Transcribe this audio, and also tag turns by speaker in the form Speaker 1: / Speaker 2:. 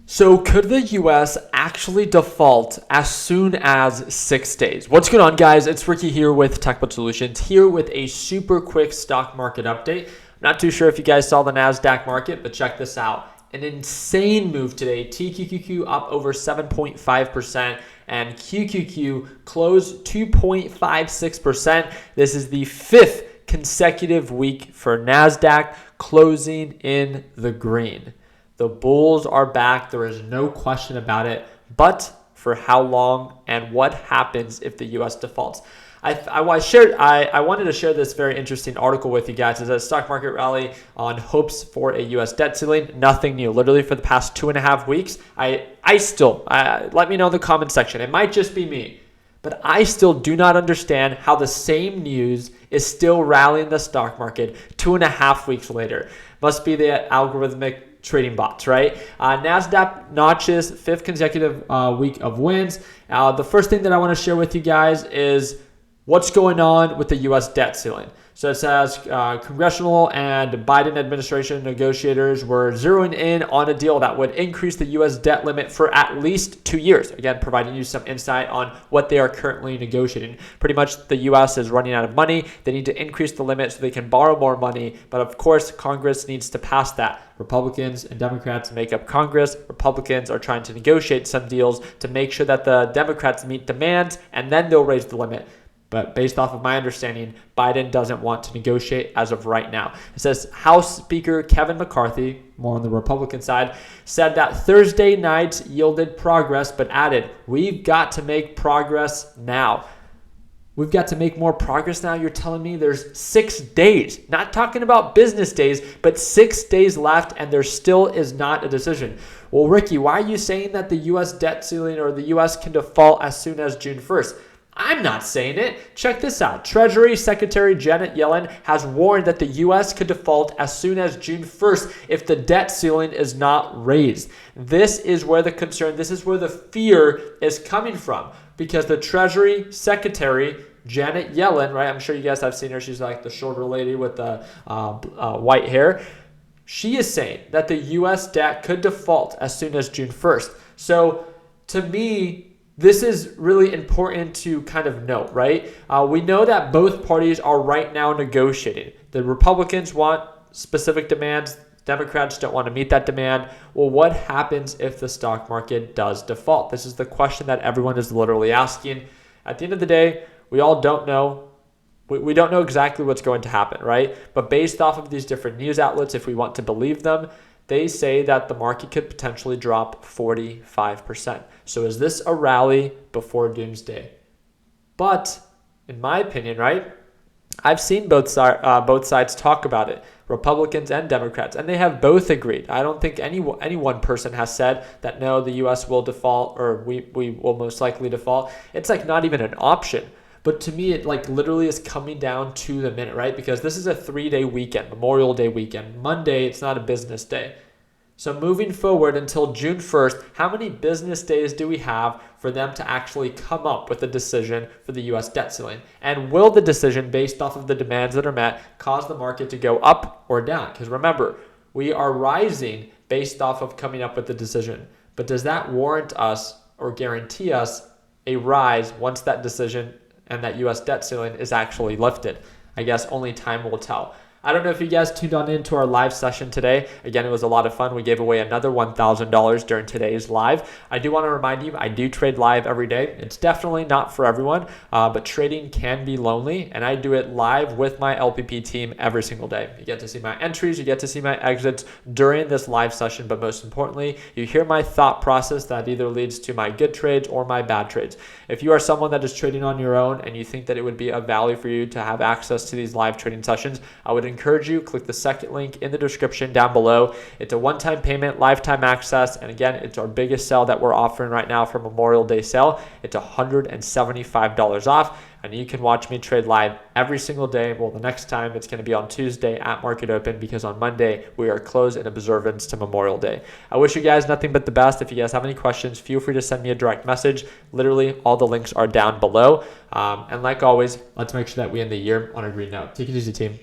Speaker 1: So could the US actually default as soon as 6 days? What's going on, guys? It's Ricky here with TechBud Solutions, here with a super quick stock market update. I'm not too sure if you guys saw the NASDAQ market, but check this out. An insane move today. TQQQ up over 7.5% and QQQ closed 2.56%. This is the fifth consecutive week for NASDAQ closing in the green. The bulls are back. There is no question about it. But for how long and what happens if the U.S. defaults? I wanted to share this very interesting article with you guys. It's a stock market rally on hopes for a U.S. debt ceiling. Nothing new. Literally for the past 2.5 weeks, I still, let me know in the comment section. It might just be me, but I still do not understand how the same news is still rallying the stock market 2.5 weeks later. Must be the algorithmic trading bots, right? NASDAQ notches fifth consecutive week of wins. The first thing that I want to share with you guys is what's going on with the U.S. debt ceiling. So it says congressional and Biden administration negotiators were zeroing in on a deal that would increase the U.S. debt limit for at least 2 years. Again, providing you some insight on what they are currently negotiating. Pretty much the U.S. is running out of money. They need to increase the limit so they can borrow more money. But of course, Congress needs to pass that. Republicans and Democrats make up Congress. Republicans are trying to negotiate some deals to make sure that the Democrats meet demands, and then they'll raise the limit. But based off of my understanding, Biden doesn't want to negotiate as of right now. It says House Speaker Kevin McCarthy, more on the Republican side, said that Thursday night yielded progress, but added, "We've got to make progress now." We've got to make more progress now. You're telling me there's 6 days, not talking about business days, but 6 days left and there still is not a decision. Well, Ricky, why are you saying that the U.S. debt ceiling or the U.S. can default as soon as June 1st? I'm not saying it. Check this out. Treasury Secretary Janet Yellen has warned that the U.S. could default as soon as June 1st if the debt ceiling is not raised. This is where the concern, this is where the fear is coming from, because the Treasury Secretary Janet Yellen, right? I'm sure you guys have seen her. She's like the shorter lady with the white hair. She is saying that the U.S. debt could default as soon as June 1st. So to me, this is really important to kind of note, right? We know that both parties are right now negotiating. The Republicans want specific demands. Democrats don't want to meet that demand. Well, what happens if the stock market does default? This is the question that everyone is literally asking. At the end of the day, we all don't know. We don't know exactly what's going to happen, right? But based off of these different news outlets, if we want to believe them, they say that the market could potentially drop 45%. So is this a rally before doomsday? But in my opinion, right, I've seen both sides talk about it, Republicans and Democrats, and they have both agreed. I don't think any one person has said that no, the U.S. will default or we will most likely default. It's like not even an option. But to me, it like literally is coming down to the minute, right? Because this is a 3-day weekend, Memorial Day weekend. Monday, it's not a business day. So moving forward until June 1st, how many business days do we have for them to actually come up with a decision for the U.S. debt ceiling? And will the decision, based off of the demands that are met, cause the market to go up or down? Because remember, we are rising based off of coming up with the decision. But does that warrant us or guarantee us a rise once that decision and that U.S. debt ceiling is actually lifted? I guess only time will tell. I don't know if you guys tuned on into our live session today. Again, it was a lot of fun. We gave away another $1,000 during today's live. I do want to remind you, I do trade live every day. It's definitely not for everyone, but trading can be lonely, and I do it live with my LPP team every single day. You get to see my entries, you get to see my exits during this live session, but most importantly, you hear my thought process that either leads to my good trades or my bad trades. If you are someone that is trading on your own and you think that it would be of value for you to have access to these live trading sessions, I would encourage you, click the second link in the description down below. It's a one-time payment, lifetime access, and again, it's our biggest sale that we're offering right now for Memorial Day sale. It's $175 off, and you can watch me trade live every single day. Well, the next time it's going to be on Tuesday at market open, because on Monday we are closed in observance to Memorial Day. I wish you guys nothing but the best. If you guys have any questions, feel free to send me a direct message. Literally, all the links are down below. And like always, let's make sure that we end the year on a green note. Take it easy, team.